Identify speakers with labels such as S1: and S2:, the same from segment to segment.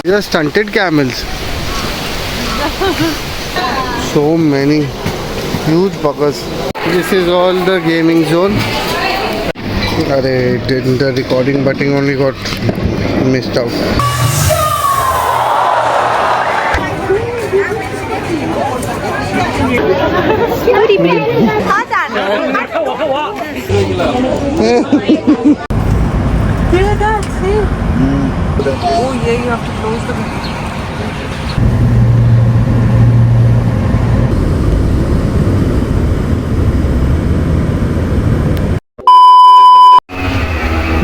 S1: These are stunted camels. So many huge buggers. This is all the gaming zone. The recording button only got missed out.
S2: Oh yeah, you have to close the window.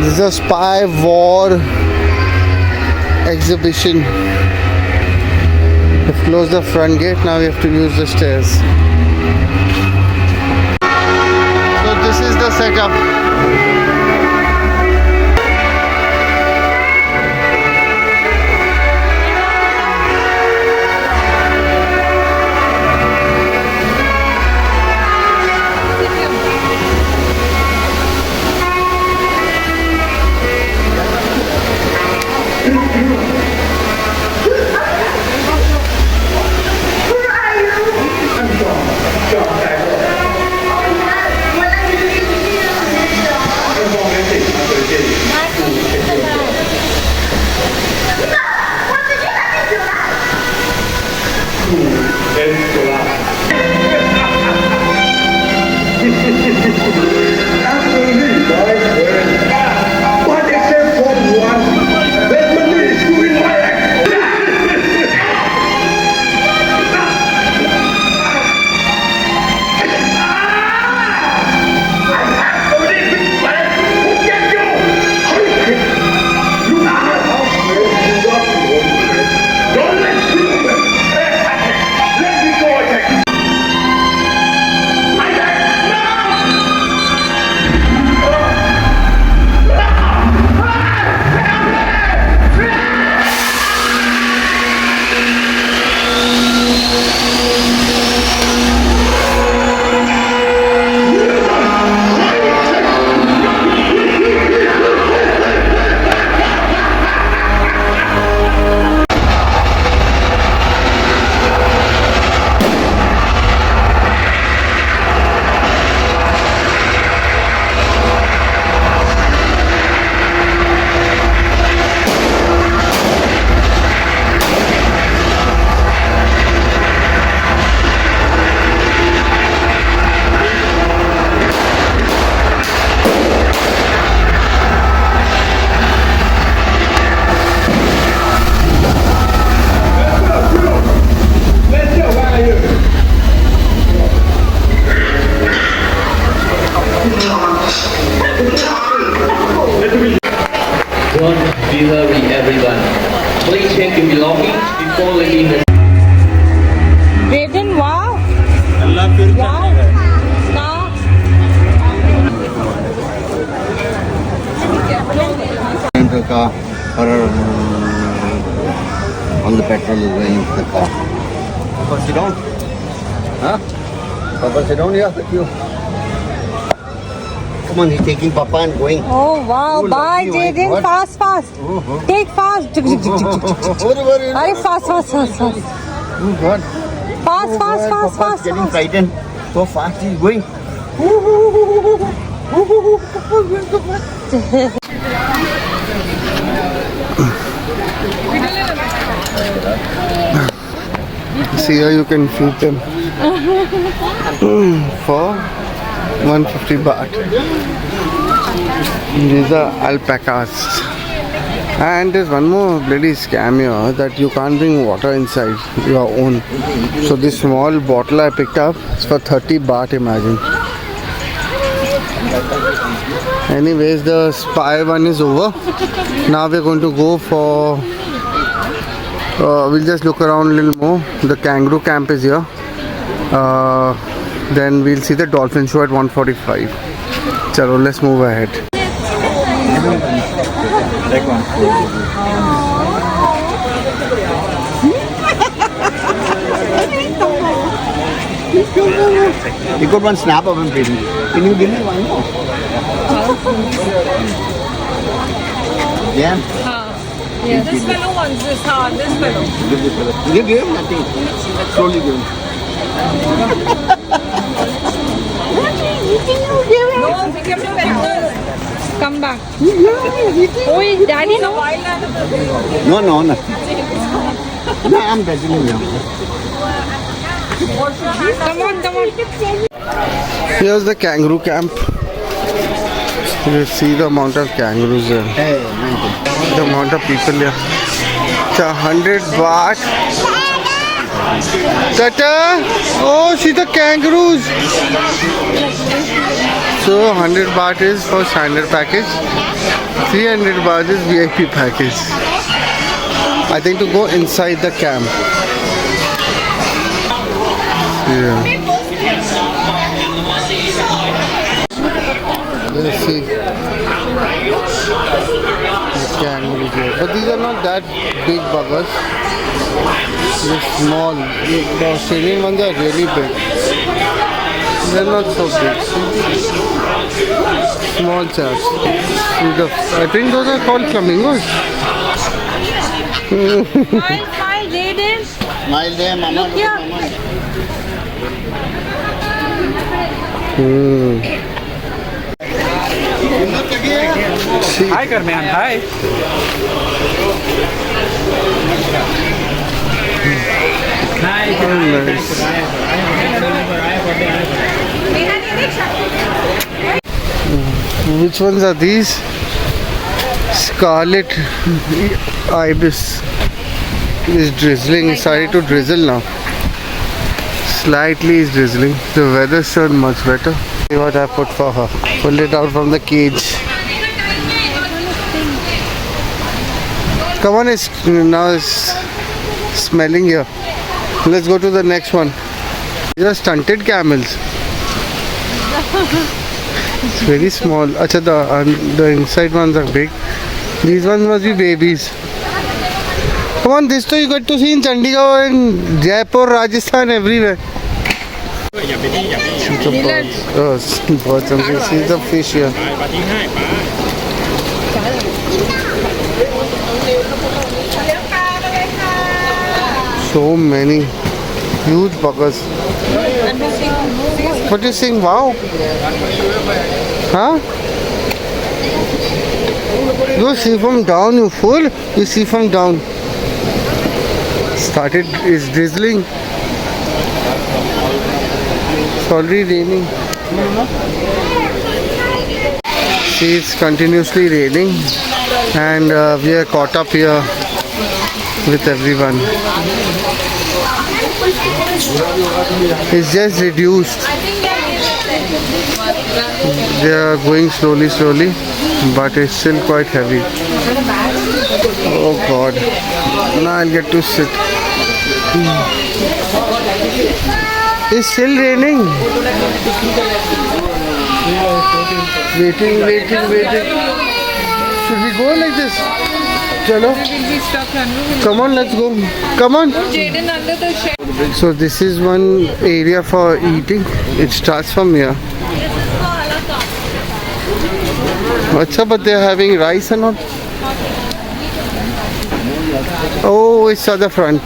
S1: This is a spy war exhibition. We've closed the front gate, now we have to use the stairs. So this is the setup.
S3: Don't be hurry, everyone. Please check your belongings before leaving the.
S2: Raven, wow. Wow.
S4: Into the car, or all the petrol is going into the car. Papa, sit down. Huh? Papa, sit down here. Thank you. Come on, he's taking Papa and going.
S2: Oh wow,
S4: Oh,
S2: bye
S4: lovely,
S2: Jaden,
S4: what?
S2: fast. Take fast. Arey, fast.
S4: Oh God.
S2: Fast.
S4: Getting frightened. So fast he's going.
S1: See here you can feed them for 150 baht. These are alpacas. And there's one more bloody scam here that you can't bring water inside your own. So this small bottle I picked up is for 30 baht, imagine. Anyways, the spy one is over. Now we're going to go for we'll just look around a little more. The kangaroo camp is here. Then we'll see the dolphin show at 1:45. Chalo, let's move ahead.
S4: Take one. You got one snap of him, please. Can you give me one more? Yeah.
S2: This fellow wants this. This fellow.
S4: Give him nothing. Slowly give him.
S2: No, become the vectors. Come back. Oh, daddy, no.
S4: No, no, no. No, I'm touching him now.
S2: Come on.
S1: Here's the kangaroo camp. You see the amount of kangaroos here.
S4: Hey, man.
S1: The amount of people here. It's 100 baht. Tata! Oh, see the kangaroos! So 100 baht is for standard package. 300 baht is VIP package. I think to go inside the camp. Yeah. Let's see. The kangaroos here. But these are not that big buggers. They're small. The Australian ones are really big. They're not so big. Small chaps. I think those are called flamingos.
S2: Smile, Jaden.
S4: Smile there, mama.
S2: Look here.
S1: See,
S5: Hi, Karman. Hi.
S1: oh, nice. Which ones are these? Scarlet ibis is drizzling. It's starting to drizzle now. Slightly is drizzling. The weather's turned much better. See what I put for her. Pull it out from the cage. Come on, it's smelling here. Let's go to the next one. These are stunted camels. It's very small. Acha, the inside ones are big. These ones must be babies. Come on, this too you got to see in Chandigarh and Jaipur, Rajasthan, everywhere. See the birds. Oh, birds and fish. See the fish here. So many huge buggers. What are you saying? Wow. Huh? You see from down, you fool. You see from down. Started is drizzling. It's already raining. See, it's continuously raining, and we are caught up here with everyone. It's just reduced. They are going slowly, but it's still quite heavy. Oh God. Now I'll get to sit. It's still raining. Waiting. Should we go like this? Chalo. Come on, let's go. Come on.
S2: Jaden under the shed.
S1: So this is one area for eating. It starts from here. Acha, but they're having rice and all. Oh, it's at the front.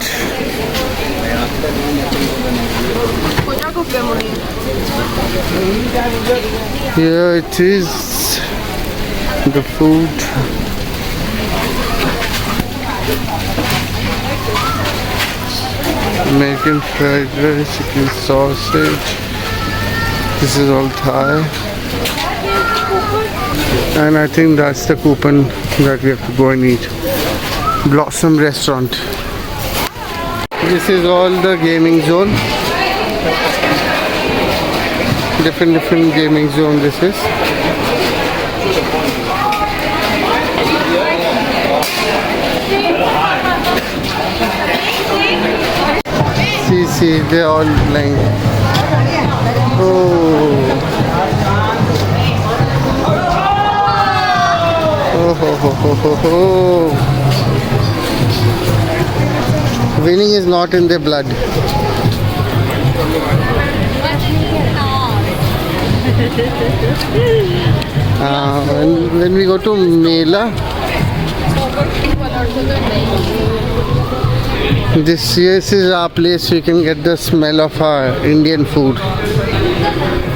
S1: Here it is. The food. American fried rice, chicken sausage. This is all Thai. And I think that's the coupon that we have to go and eat. Blossom Restaurant. This is all the gaming zone. Different gaming zone this is. See, they're all playing. Oh, winning is not in their blood. When we go to Mela, This is our place. We can get the smell of our Indian food.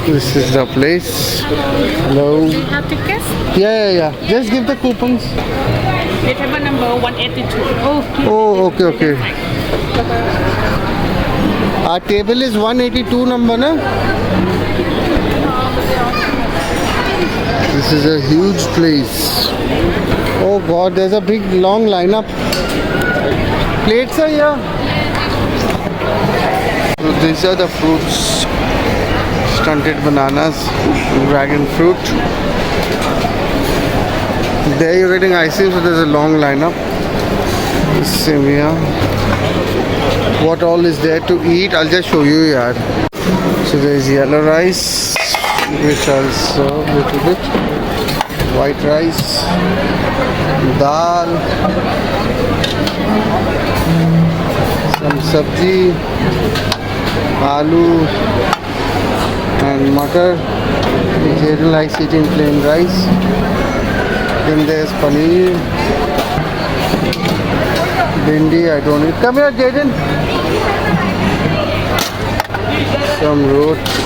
S1: This is the place. Hello.
S2: You have tickets?
S1: Yeah. Just give the coupons.
S2: The table number 182.
S1: Oh, okay. Our table is 182 number, na? This is a huge place. Oh God, there's a big long lineup. Plates are here. So these are the fruits. Stunted bananas, dragon fruit. There you're getting ice cream, so there's a long lineup. Same here. What all is there to eat? I'll just show you here. So there's yellow rice, which I'll serve a little bit. White rice, dal, some sabji, aloo and matar. Jaden likes eating plain rice. Then there's paneer, bindi, I don't eat. Come here, Jaden. Some roast.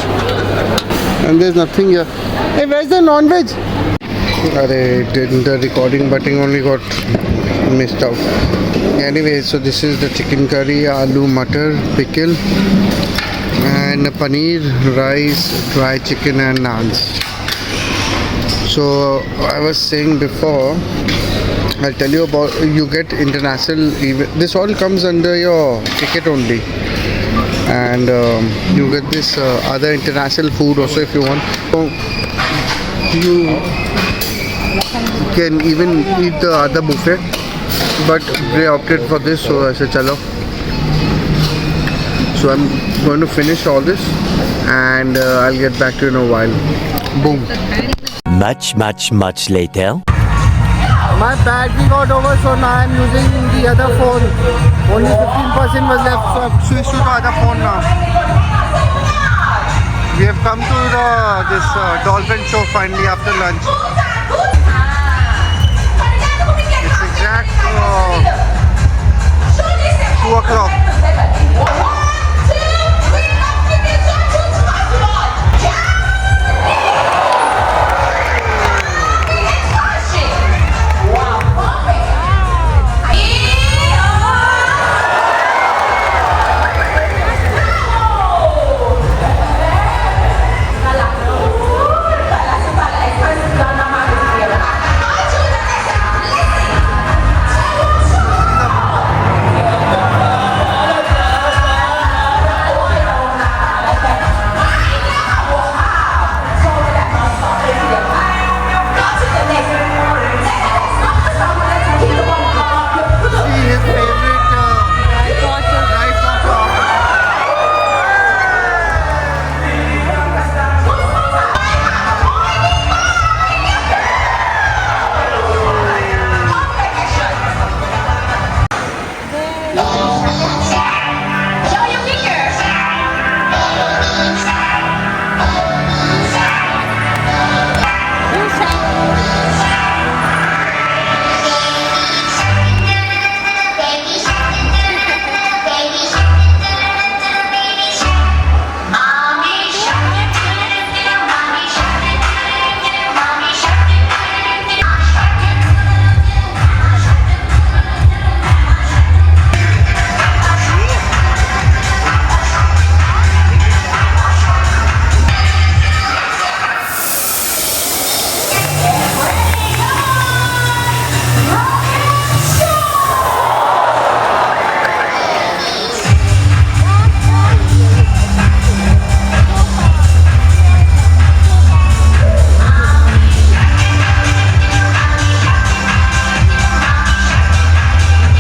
S1: And there's nothing here. Hey, where's the non-veg? The recording button only got missed out. Anyway, so this is the chicken curry, aloo matar, pickle, and paneer, rice, dry chicken and naans. So I was saying before, I'll tell you about, you get international, this all comes under your ticket only. And you get this other international food also if you want. So you can even eat the other buffet, but they opted for this, so I said chalo. So I'm going to finish all this and I'll get back to you in a while. Boom.
S5: Much later.
S1: My battery got over, so now I'm using the other phone. Only 15% was left, so I've switched to the other phone now. We have come to this dolphin show finally after lunch. It's exact 2 o'clock.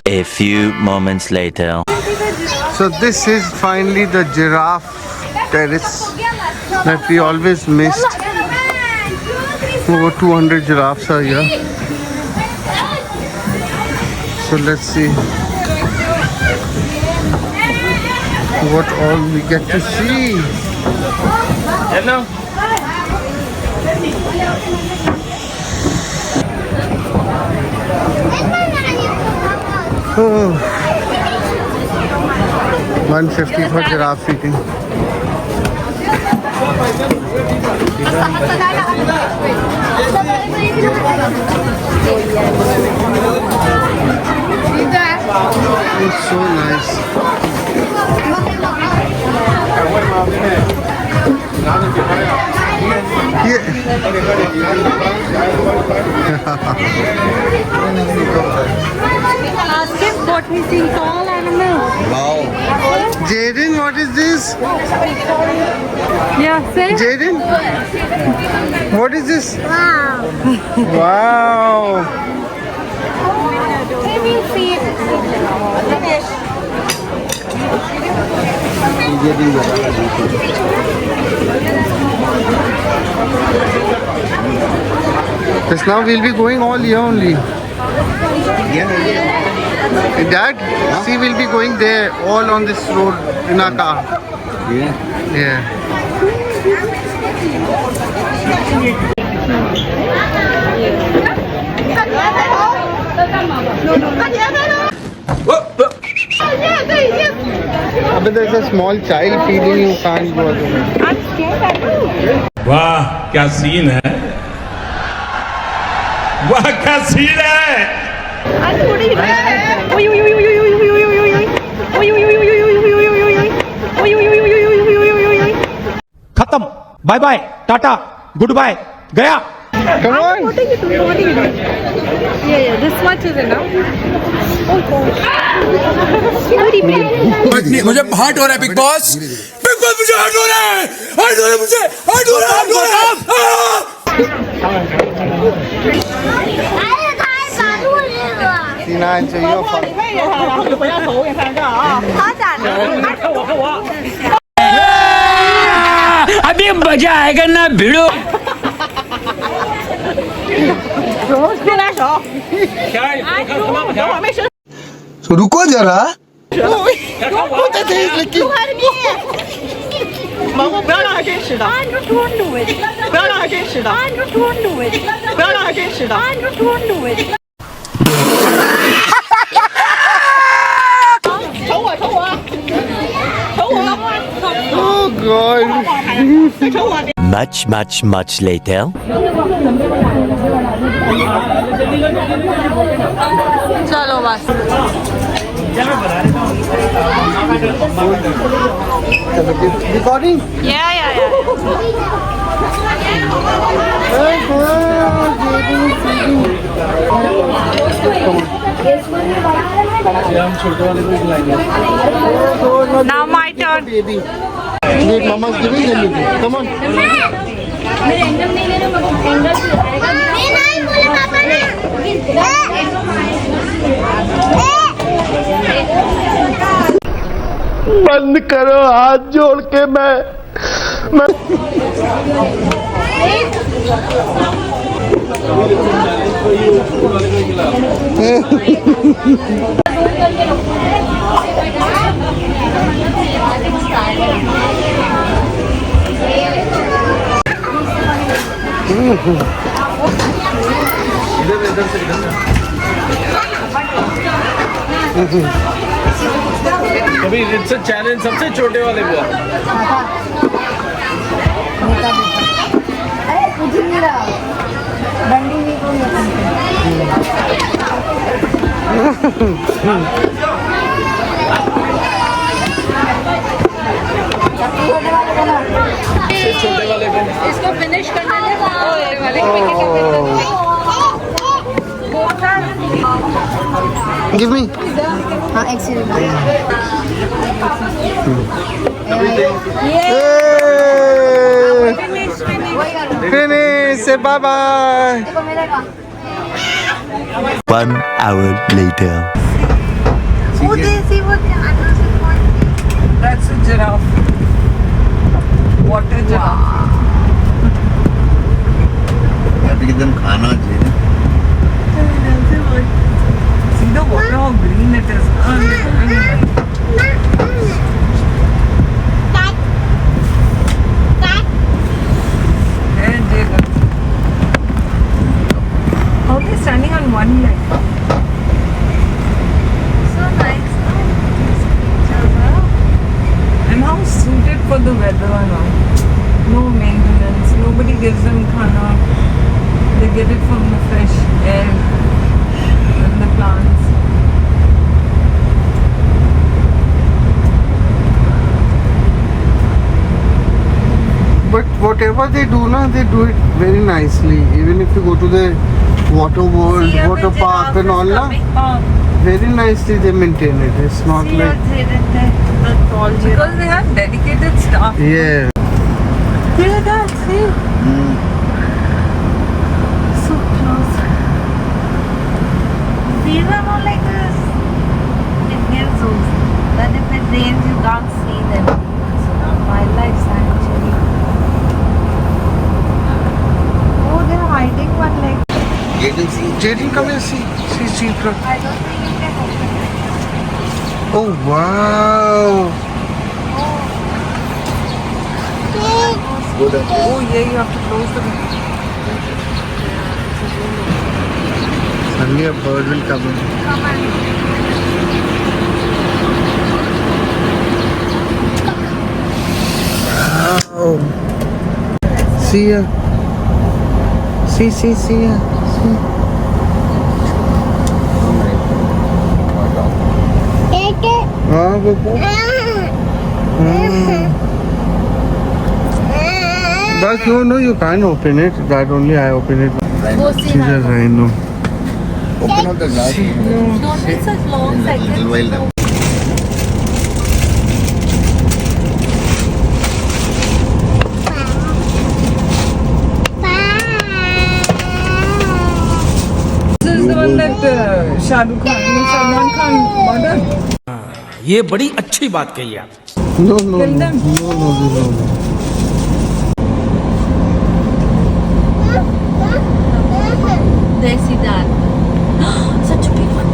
S5: A few moments later.
S1: So this is finally the giraffe terrace that we always missed. Over 200 giraffes are here. So let's see what all we get to see. Hello. Oh. 150 for giraffe feeding. It's so nice.
S2: Ask him what he sees all animals.
S4: Wow.
S1: Jaden, what is this?
S2: Yeah, say.
S1: Jaden? What is this? Wow. Just now we'll be going all year only. Dad, see, we'll be going there, all on this road in our car. Yeah. But there's a small child feeding, you can't go alone.
S6: वाह क्या scene है, वाह क्या scene है।
S7: खत्म, bye bye, tata, good bye, गया।
S1: Come on.
S2: What are you doing? What are you doing? Yeah, this much is enough. Oh gosh.
S7: मुझे heart हो रहा है बिग बॉस, बिग बॉस मुझे हार्ट हो रहा है, हार्ट हो रहा है मुझे, हार्ट हो रहा है, हार्ट हो रहा है।
S1: Tina, answer your phone.
S7: अभी मजा आएगा ना भिड़ो।
S1: रुको जरा.
S8: 蒙古不要让他真实的，不要让他真实的，不要让他真实的。瞅我，瞅我，瞅我，
S1: Oh God.
S8: 再瞅我。
S5: Much later.
S2: चलो बस.
S1: Recording?
S2: Yeah. Now my turn.
S1: Baby. Wait, Mama's giving them. Come on. बंद करो हाथ जोड़ के मैं
S6: अभी इट्स चैलेंज सबसे छोटे वाले को। छोटे वाले को
S2: इसको फिनिश करने दे वाले
S1: Give me. Finish. Say bye bye.
S5: 1 hour later.
S8: That's a giraffe. Water giraffe.
S4: अभी एकदम खाना चाहिए.
S8: See the water, how green it is. And how they standing on one leg.
S2: gives them khana. They get it from the fresh air and the plants.
S1: But whatever they do now, they do it very nicely. Even if you go to the water world, water park and all that, very nicely they maintain it. It's not like
S2: Because they have dedicated staff.
S1: yeah.
S2: Look at that, see? So close.
S9: These are more like this Indian zoos. Then if it rains, you can't see them. It's not wildlife sanctuary. Oh, they're hiding one leg.
S1: Jaden, come here, see zebra.
S9: I don't think you can open it.
S1: Oh wow.
S2: Oh, yeah, you have to close the window.
S1: Suddenly a bird will come in. Wow. See ya. See ya. See. But no, you can't open it. That only I open it. She's a rhino.
S4: Open up the glass.
S9: Don't take such long seconds.
S4: Little while now.
S2: This is the one that Shah Rukh Khan, Salman Khan murdered.
S7: ये बड़ी अच्छी बात कही आप.
S1: No.
S2: Kill them.
S1: No.
S9: There's Siddharth. Such a big one.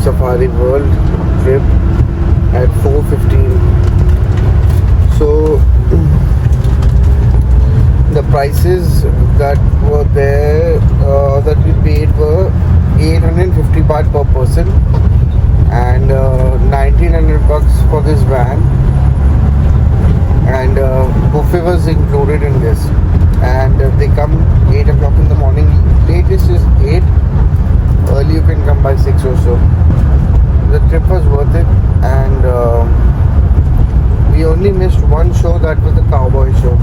S1: Safari World trip at 4:15. So the prices that were there that we paid were 850 baht per person and 1900 bucks for this van, and buffet was included in this, and they come 8 o'clock in the morning. Latest is 8. Early you can come by 6 or so. The trip was worth it, and we only missed one show, that was the cowboy show,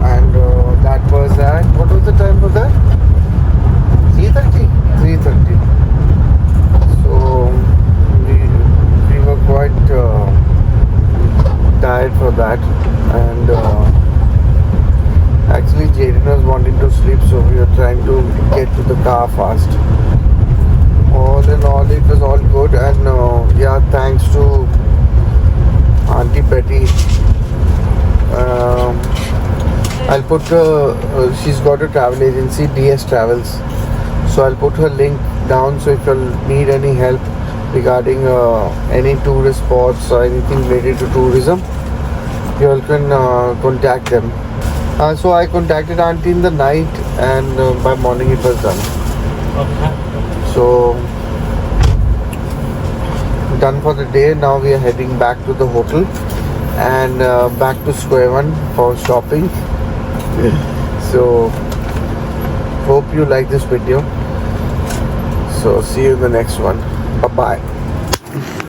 S1: and that was at, what was the time for that? 3:30. So we were quite tired for that, and actually Jaden was wanting to sleep, so we were trying to get to the car fast. All in all, it was all good, and yeah, thanks to Auntie Betty. I'll put she's got a travel agency, DS Travels, so I'll put her link down, so if you need any help regarding any tourist spots or anything related to tourism, you all can contact them. So I contacted Auntie in the night, and by morning it was done. So done for the day. Now we are heading back to the hotel and back to Square One for shopping. So hope you like this video. So see you in the next one. Bye bye.